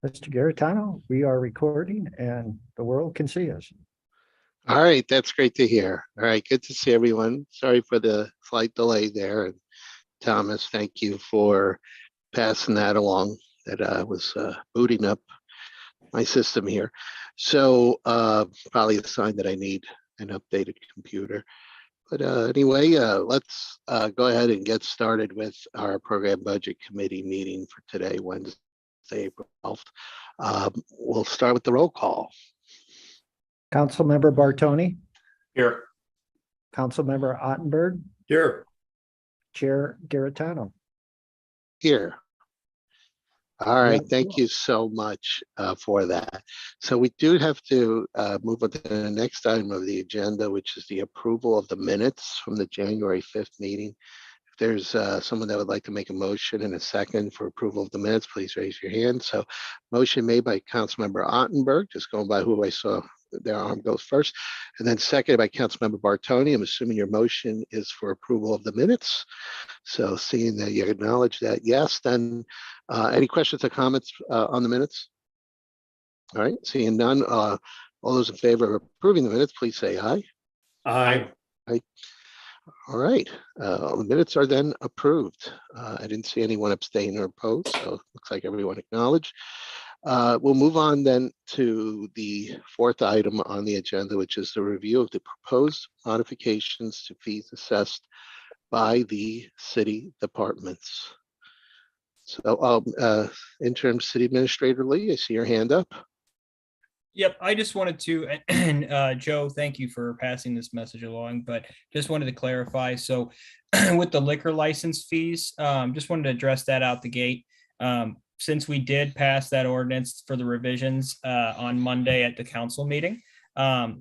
Mr. Garitano, we are recording and the world can see us. All right, that's great to hear. All right, good to see everyone. Sorry for the slight delay there. And Thomas, thank you for passing that along. That was booting up my system here. So probably a sign that I need an updated computer. But anyway, let's go ahead and get started with our program budget committee meeting for today, Wednesday, April 12th. We'll start with the roll call. Councilmember Bartoni, Here. Councilmember Ottenberg, Here. Chair Garitano. Here. All right, Yeah. thank you so much for that. So we do have to move on to the next item of the agenda, which is the approval of the minutes from the January 5th meeting. If there's someone that would like to make a motion and a second for approval of the minutes, please raise your hand. So motion made by Councilmember Ottenberg, just going by who I saw their arm goes first, and then seconded by Councilmember Bartoni. I'm assuming your motion is for approval of the minutes. So seeing that you acknowledge that, yes, then any questions or comments on the minutes? All right, seeing none, all those in favor of approving the minutes, please say aye. Aye. All right, the minutes are then approved. I didn't see anyone abstain or oppose, so looks like everyone acknowledged. We'll move on then to the fourth item on the agenda, which is the review of the proposed modifications to fees assessed by the city departments. So interim city administrator Lee, I see your hand up. Yep, I just wanted to, and Joe, thank you for passing this message along, but just wanted to clarify. So with the liquor license fees, just wanted to address that out the gate. Since we did pass that ordinance for the revisions on Monday at the council meeting,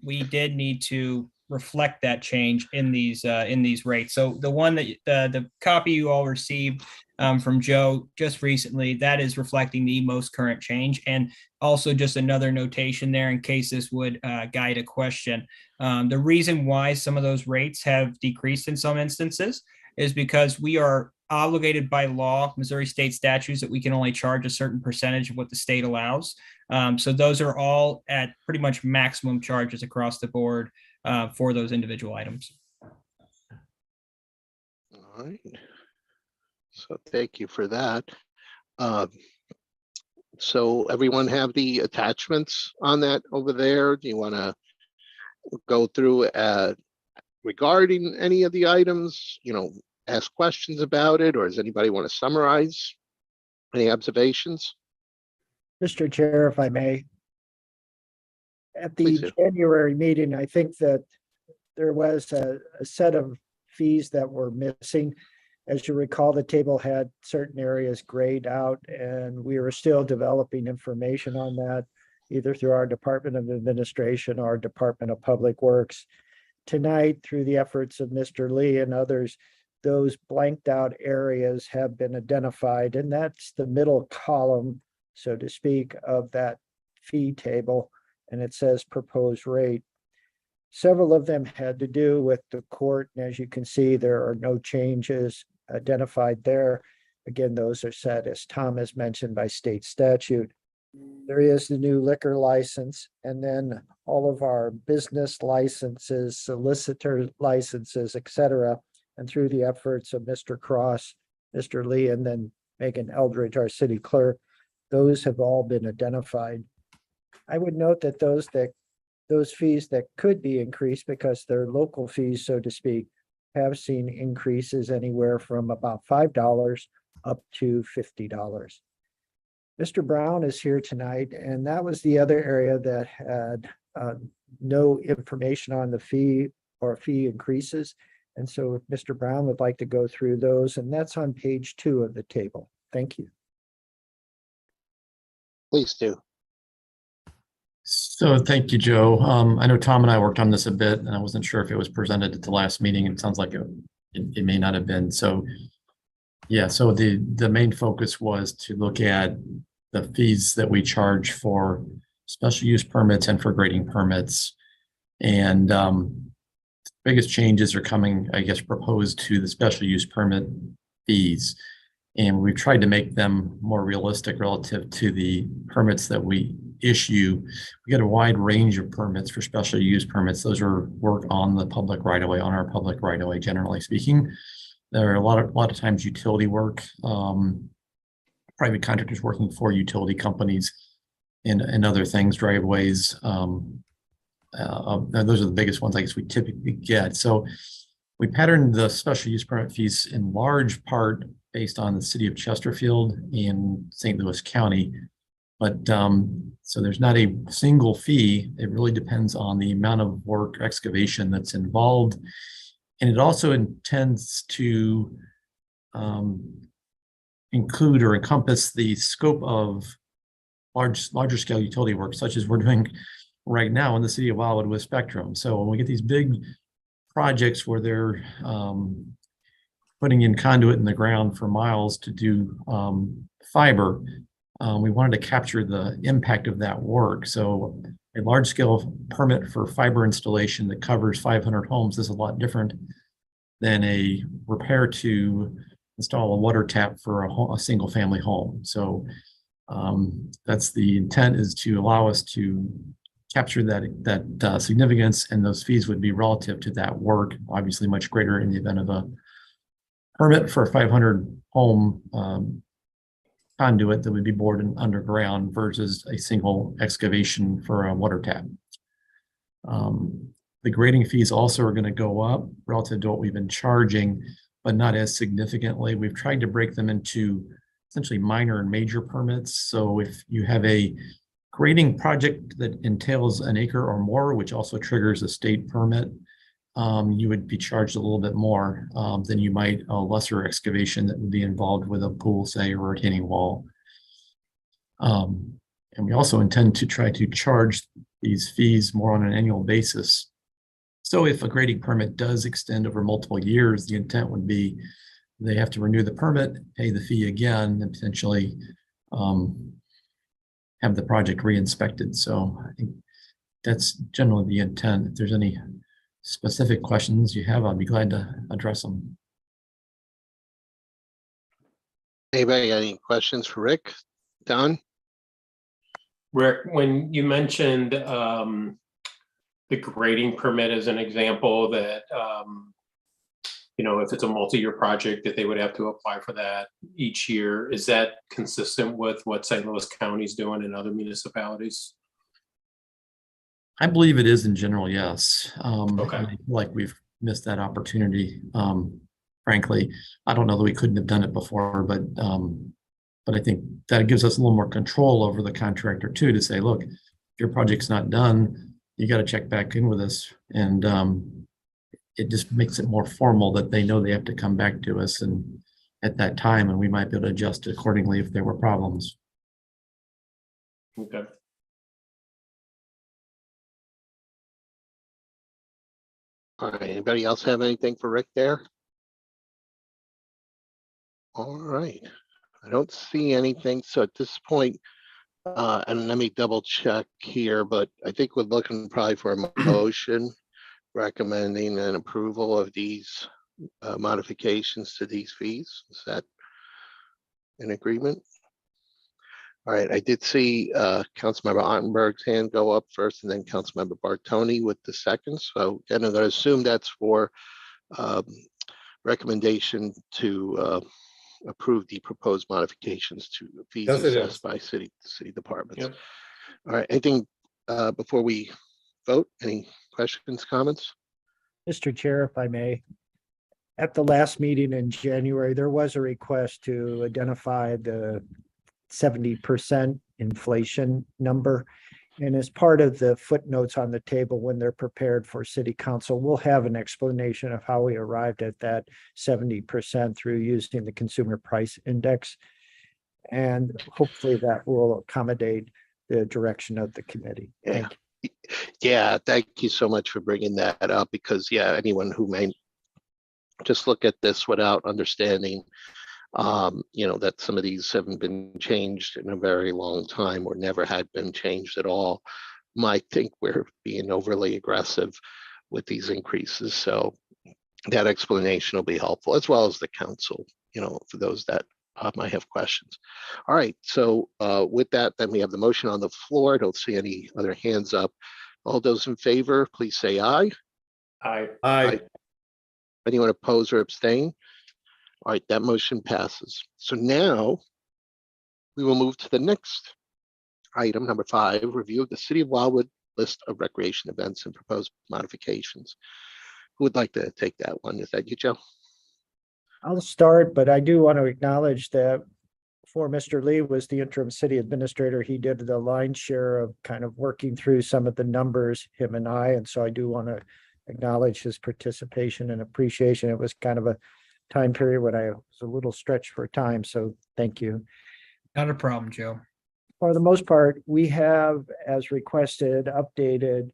we did need to reflect that change in these rates. So the one that the copy you all received from Joe just recently, that is reflecting the most current change. And also just another notation there in case this would guide a question. The reason why some of those rates have decreased in some instances is because we are obligated by law, Missouri state statutes, that we can only charge a certain percentage of what the state allows. So those are all at pretty much maximum charges across the board for those individual items. All right. So thank you for that. So everyone have the attachments on that over there? Do you want to go through regarding any of the items, ask questions about it, or does anybody want to summarize any observations? Mr. Chair, if I may. At Please the do. January meeting, I think that there was a set of fees that were missing. As you recall, the table had certain areas grayed out, and we were still developing information on that, either through our Department of Administration or Department of Public Works. Tonight, through the efforts of Mr. Lee and others, those blanked out areas have been identified, and that's the middle column, so to speak, of that fee table, and it says proposed rate. Several of them had to do with the court, and as you can see, there are no changes identified there. Again, those are set, as Tom has mentioned, by state statute. There is the new liquor license, and then all of our business licenses, solicitor licenses, etc. And through the efforts of Mr. Cross, Mr. Lee, and then Megan Eldridge, our city clerk, those have all been identified. I would note that those fees that could be increased because they're local fees, so to speak, have seen increases anywhere from about $5 up to $50. Mr. Brown is here tonight, and that was the other area that had no information on the fee or fee increases. And so if Mr. Brown would like to go through those, and that's on page 2 of the table. Thank you. Please do. So thank you, Joe. I know Tom and I worked on this a bit, and I wasn't sure if it was presented at the last meeting. It sounds like it may not have been. So yeah, so the main focus was to look at the fees that we charge for special use permits and for grading permits. And biggest changes are coming, I guess, proposed to the special use permit fees. And we've tried to make them more realistic relative to the permits that we issue. We get a wide range of permits for special use permits. Those are work on the public right of way, on our public right of way, generally speaking. There are a lot of times utility work, private contractors working for utility companies and other things, driveways. Those are the biggest ones I guess we typically get. So we patterned the special use permit fees in large part based on the city of Chesterfield in St. Louis County. But so there's not a single fee. It really depends on the amount of work, excavation that's involved. And it also intends to include or encompass the scope of larger scale utility work, such as we're doing right now in the city of Wildwood with Spectrum. So when we get these big projects where they're putting in conduit in the ground for miles to do fiber, we wanted to capture the impact of that work. So a large scale permit for fiber installation that covers 500 homes is a lot different than a repair to install a water tap for a single family home. So that's the intent, is to allow us to capture that significance, and those fees would be relative to that work, obviously much greater in the event of a permit for a 500 home conduit that would be bored and underground versus a single excavation for a water tap. The grading fees also are going to go up relative to what we've been charging, but not as significantly. We've tried to break them into essentially minor and major permits. So if you have a grading project that entails an acre or more, which also triggers a state permit, you would be charged a little bit more than you might a lesser excavation that would be involved with a pool, say, or a retaining wall. And we also intend to try to charge these fees more on an annual basis. So if a grading permit does extend over multiple years, the intent would be they have to renew the permit, pay the fee again, and potentially have the project re-inspected. So I think that's generally the intent. If there's any specific questions you have, I'd be glad to address them. Anybody got any questions for Rick? Don? Rick, when you mentioned the grading permit as an example that, if it's a multi-year project that they would have to apply for that each year, is that consistent with what St. Louis County is doing in other municipalities? I believe it is in general, yes. Okay. I feel like we've missed that opportunity. Frankly, I don't know that we couldn't have done it before, but I think that gives us a little more control over the contractor too, to say, look, if your project's not done, you got to check back in with us. And it just makes it more formal that they know they have to come back to us and at that time, and we might be able to adjust accordingly if there were problems. Okay. All right, anybody else have anything for Rick there? All right, I don't see anything. So at this point, and let me double check here, but I think we're looking probably for a motion recommending an approval of these modifications to these fees. Is that in agreement? All right, I did see Councilmember Ottenberg's hand go up first, and then Councilmember Bartoni with the second. So again, I'm going to assume that's for recommendation to approve the proposed modifications to fees Yes, it assessed is. by city departments. Yep. All right, anything before we vote? Any questions, comments? Mr. Chair, if I may, at the last meeting in January, there was a request to identify the 70% inflation number. And as part of the footnotes on the table, when they're prepared for city council, we'll have an explanation of how we arrived at that 70% through using the consumer price index. And hopefully that will accommodate the direction of the committee. Yeah. Thank you. Yeah, thank you so much for bringing that up, because anyone who may just look at this without understanding that some of these haven't been changed in a very long time or never had been changed at all might think we're being overly aggressive with these increases. So that explanation will be helpful, as well as the council, for those that might have questions. All right, so with that, then we have the motion on the floor. I don't see any other hands up. All those in favor, please say aye. Aye. Aye. Anyone oppose or abstain? All right, that motion passes. So now we will move to the next item, number 5, review of the City of Wildwood list of recreation events and proposed modifications. Who would like to take that one? Is that you, Joe? I'll start, but I do want to acknowledge that before Mr. Lee was the interim city administrator, he did the lion's share of kind of working through some of the numbers, him and I. And so I do want to acknowledge his participation and appreciation. It was kind of a time period when I was a little stretched for time. So thank you. Not a problem, Joe. For the most part, we have, as requested, updated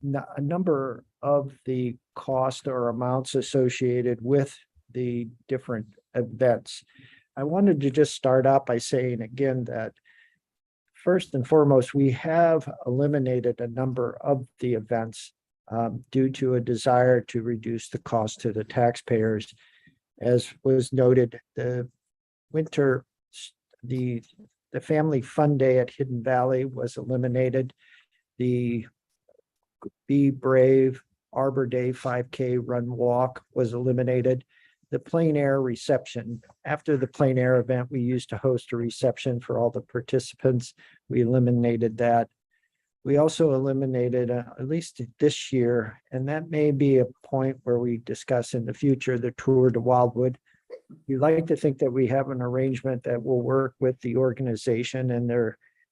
a number of the cost or amounts associated with the different events. I wanted to just start out by saying again that first and foremost, we have eliminated a number of the events due to a desire to reduce the cost to the taxpayers. As was noted, the winter, the Family Fun Day at Hidden Valley was eliminated. The Be Brave Arbor Day 5K run walk was eliminated. The plein air reception. After the plein air event, we used to host a reception for all the participants. We eliminated that. We also eliminated, at least this year, and that may be a point where we discuss in the future, the tour to Wildwood. We like to think that we have an arrangement that will work with the organization, and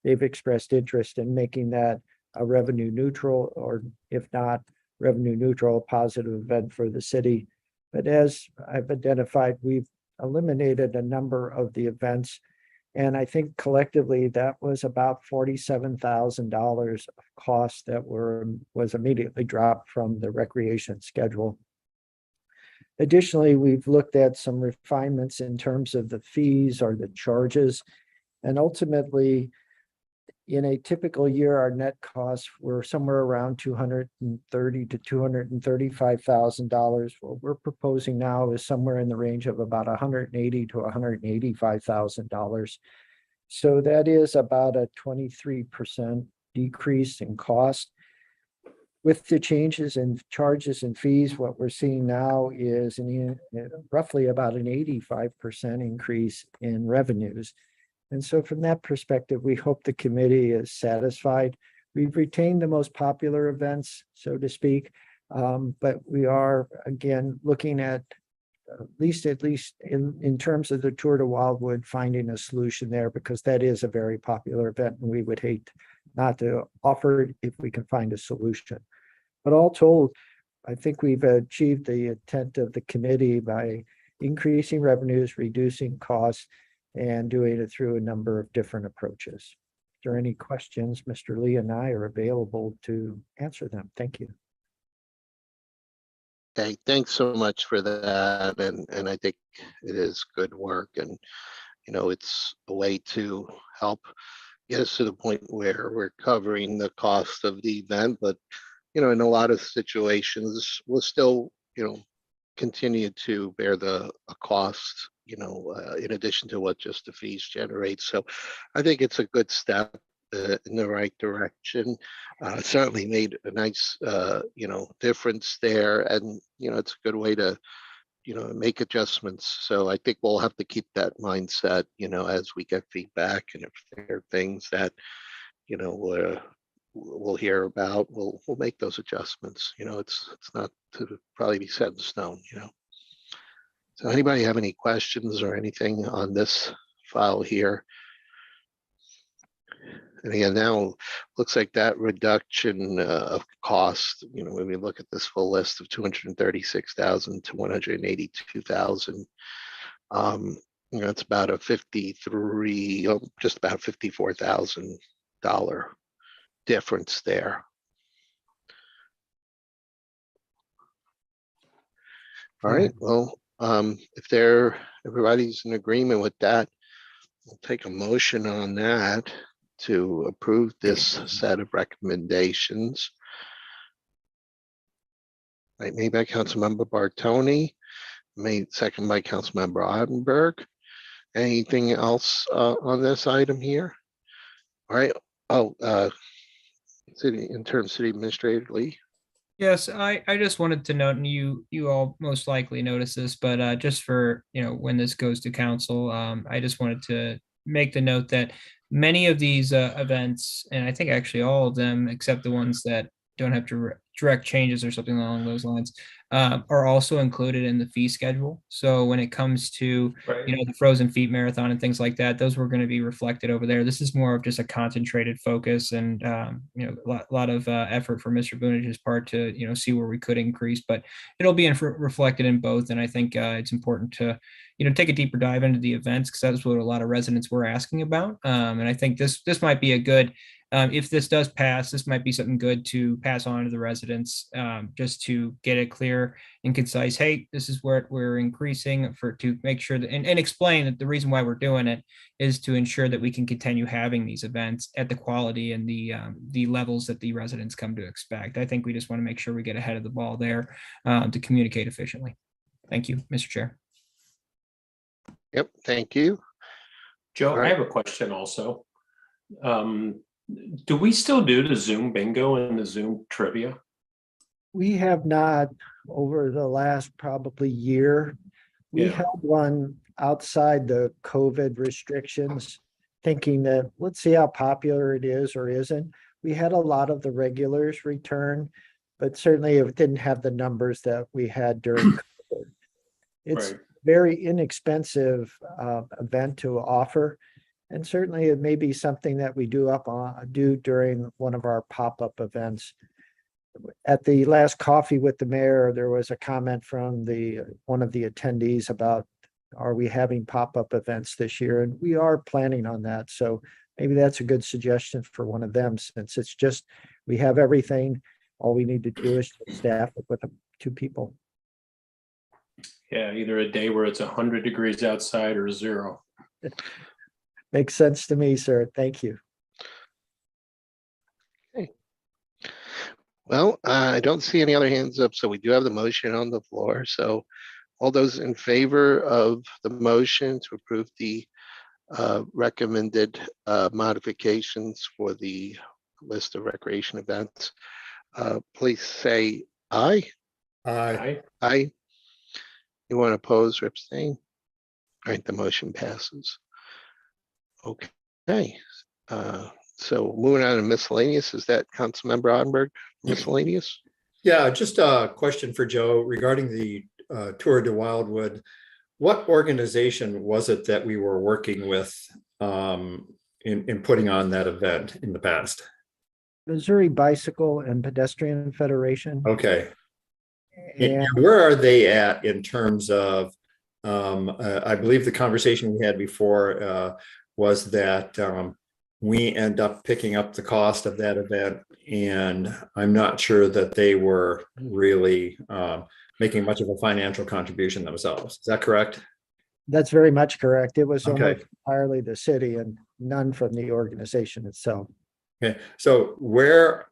they've expressed interest in making that a revenue neutral, or if not revenue neutral, positive event for the city. But as I've identified, we've eliminated a number of the events. And I think collectively that was about $47,000 of costs that was immediately dropped from the recreation schedule. Additionally, we've looked at some refinements in terms of the fees or the charges. And ultimately, in a typical year, our net costs were somewhere around $230,000 to $235,000. What we're proposing now is somewhere in the range of about $180,000 to $185,000. So that is about a 23% decrease in cost. With the changes in charges and fees, what we're seeing now is roughly about an 85% increase in revenues. And so from that perspective, we hope the committee is satisfied. We've retained the most popular events, so to speak, but we are, again, looking at least in terms of the Tour to Wildwood, finding a solution there, because that is a very popular event and we would hate not to offer it if we can find a solution. But all told, I think we've achieved the intent of the committee by increasing revenues, reducing costs, and doing it through a number of different approaches. If there are any questions, Mr. Lee and I are available to answer them. Thank you. Okay, thanks so much for that. And I think it is good work, and it's a way to help get us to the point where we're covering the cost of the event, but in a lot of situations we'll still continue to bear a cost, in addition to what just the fees generate. So I think it's a good step in the right direction. Certainly made a nice, difference there. And, it's a good way to, make adjustments. So I think we'll have to keep that mindset, as we get feedback, and if there are things that, we'll hear about, we'll make those adjustments. It's not to probably be set in stone, So anybody have any questions or anything on this file here? And again, now looks like that reduction of cost, when we look at this full list of 236,000 to 182,000, it's about a just about $54,000 difference there. All right, well, if everybody's in agreement with that, we'll take a motion on that to approve this set of recommendations. Right, made by Councilmember Bartoni, second by Councilmember Ottenberg. Anything else on this item here? All right, oh, city administrator Lee. Yes, I just wanted to note, and you all most likely notice this, but just for, when this goes to council, I just wanted to make the note that many of these events, and I think actually all of them, except the ones that don't have direct changes or something along those lines, are also included in the fee schedule. So when it comes to Right. the Frozen Feet Marathon and things like that, those were going to be reflected over there. This is more of just a concentrated focus and, a lot of effort for Mr. Boonige's part to, see where we could increase, but it'll be reflected in both. And I think it's important to, take a deeper dive into the events because that's what a lot of residents were asking about. And I think this might be a good, if this does pass, this might be something good to pass on to the residents, just to get it clear and concise. Hey, this is where we're increasing to make sure that, and explain that the reason why we're doing it is to ensure that we can continue having these events at the quality and the levels that the residents come to expect. I think we just want to make sure we get ahead of the ball there, to communicate efficiently. Thank you, Mr. Chair. Yep, thank you. Joe, All I right. have a question also. Do we still do the Zoom bingo and the Zoom trivia? We have not, over the last probably year, we Yeah. held one outside the COVID restrictions, thinking that let's see how popular it is or isn't. We had a lot of the regulars return, but certainly it didn't have the numbers that we had during COVID. It's Right. very inexpensive event to offer. And certainly it may be something that we do during one of our pop-up events. At the last coffee with the mayor, there was a comment from one of the attendees about, are we having pop-up events this year? And we are planning on that. So maybe that's a good suggestion for one of them, since it's just, we have everything. All we need to do is staff it with 2 people. Yeah, either a day where it's 100 degrees outside or 0. Makes sense to me, sir. Thank you. Well, I don't see any other hands up, so we do have the motion on the floor. So all those in favor of the motion to approve the recommended modifications for the list of recreation events, please say aye. Aye. Aye. You want to oppose or abstain? All right, the motion passes. Okay. So moving on to miscellaneous, is that Councilmember Ottenberg, miscellaneous? Yeah, just a question for Joe regarding the Tour de Wildwood. What organization was it that we were working with in putting on that event in the past? Missouri Bicycle and Pedestrian Federation. Okay. And And where are they at in terms of, I believe the conversation we had before was that we end up picking up the cost of that event. And I'm not sure that they were really making much of a financial contribution themselves. Is that correct? that's very much correct. It was Okay. almost entirely the city and none from the organization itself. Okay, so where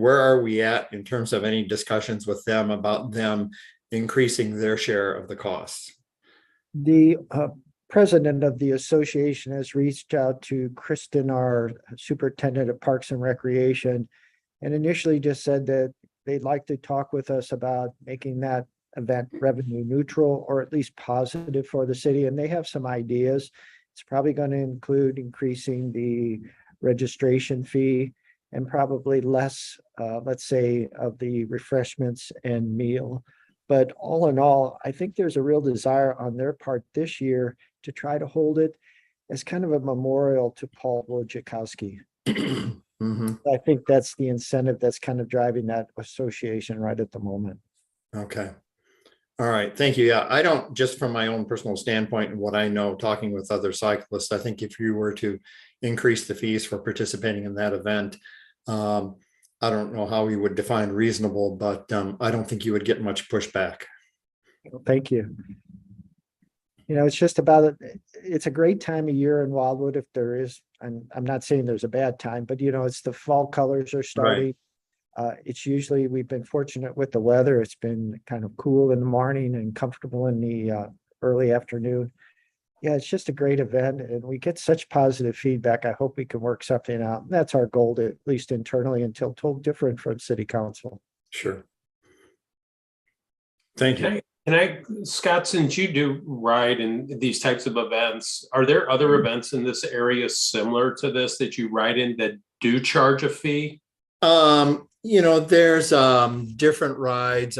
are we at in terms of any discussions with them about them increasing their share of the costs? The president of the association has reached out to Kristen, our superintendent of Parks and Recreation, and initially just said that they'd like to talk with us about making that event revenue neutral or at least positive for the city. And they have some ideas. It's probably going to include increasing the registration fee and probably less, let's say, of the refreshments and meal. But all in all, I think there's a real desire on their part this year to try to hold it as kind of a memorial to Paul Wojciechowski. Mhm. I think that's the incentive that's kind of driving that association right at the moment. Okay. All right, thank you. Yeah, I don't, just from my own personal standpoint and what I know, talking with other cyclists, I think if you were to increase the fees for participating in that event, I don't know how you would define reasonable, but I don't think you would get much pushback. Thank you. It's just about it. It's a great time of year in Wildwood if there is, I'm not saying there's a bad time, but it's the fall colors are starting. It's usually, we've been fortunate with the weather. It's been kind of cool in the morning and comfortable in the early afternoon. Yeah, it's just a great event and we get such positive feedback. I hope we can work something out. That's our goal, to, at least internally, until told different from city council. Sure. Thank you. Scott, since you do ride in these types of events, are there other events in this area similar to this that you ride in that do charge a fee? There's different rides.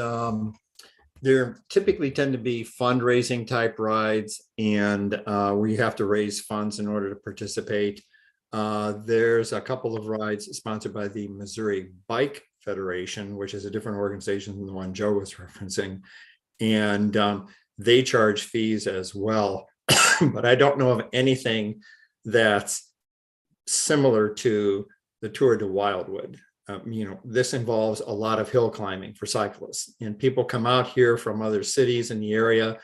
There typically tend to be fundraising type rides, and we have to raise funds in order to participate. There's a couple of rides sponsored by the Missouri Bike Federation, which is a different organization than the one Joe was referencing. And they charge fees as well. But I don't know of anything that's similar to the Tour de Wildwood. This involves a lot of hill climbing for cyclists, and people come out here from other cities in the area,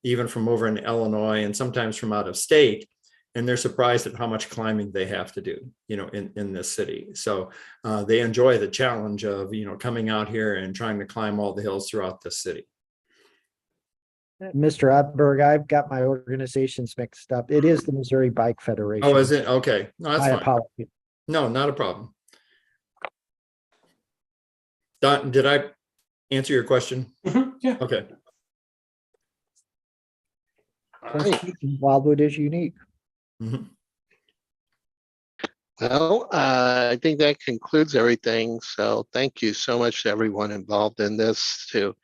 even from over in Illinois and sometimes from out of state, and they're surprised at how much climbing they have to do, in this city. So they enjoy the challenge of, coming out here and trying to climb all the hills throughout the city. Mr. Ottenberg, I've got my organizations mixed up. It is the Missouri Bike Federation. Oh, is it? Okay. No, My that's fine. apologies. No, not a problem. Don, did I answer your question? Yeah. Okay. All right. Wildwood is unique. Mhm. Well, I think that concludes everything. So thank you so much to everyone involved in this to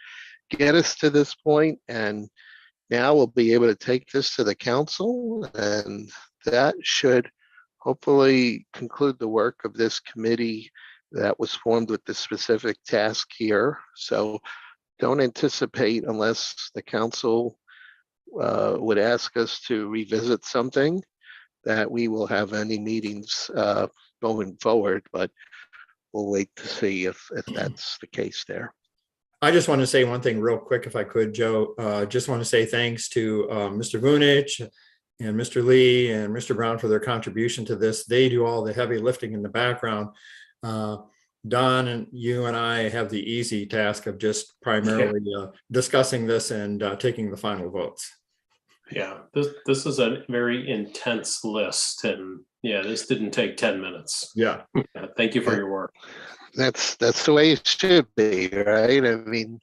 get us to this point. And now we'll be able to take this to the council, and that should hopefully conclude the work of this committee that was formed with the specific task here. So don't anticipate, unless the council would ask us to revisit something, that we will have any meetings going forward, but we'll wait to see if that's the case there. I just want to say one thing real quick, if I could, Joe. Just want to say thanks to Mr. Vunich and Mr. Lee and Mr. Brown for their contribution to this. They do all the heavy lifting in the background. Don and you and I have the easy task of just primarily discussing this and taking the final votes. Yeah, this is a very intense list, and yeah, this didn't take 10 minutes. Yeah. Thank you for your work. That's the way it should be, right? I mean,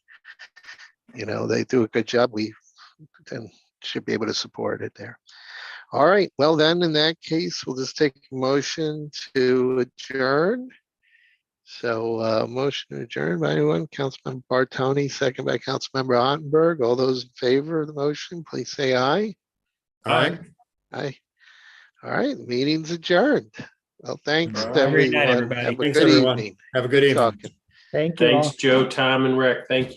they do a good job. We then should be able to support it there. All right. Well, then in that case, we'll just take a motion to adjourn. So motion to adjourn by anyone? Councilmember Bartoni, second by Councilmember Ottenberg. All those in favor of the motion, please say aye. Aye. Aye. All right, meeting's adjourned. Well, thanks All to right. Great night, everyone. everybody. Have a Thanks, good everyone. evening. Have a good evening. Talking. Thank you all. Thanks, Joe, Tom, and Rick. Thank you.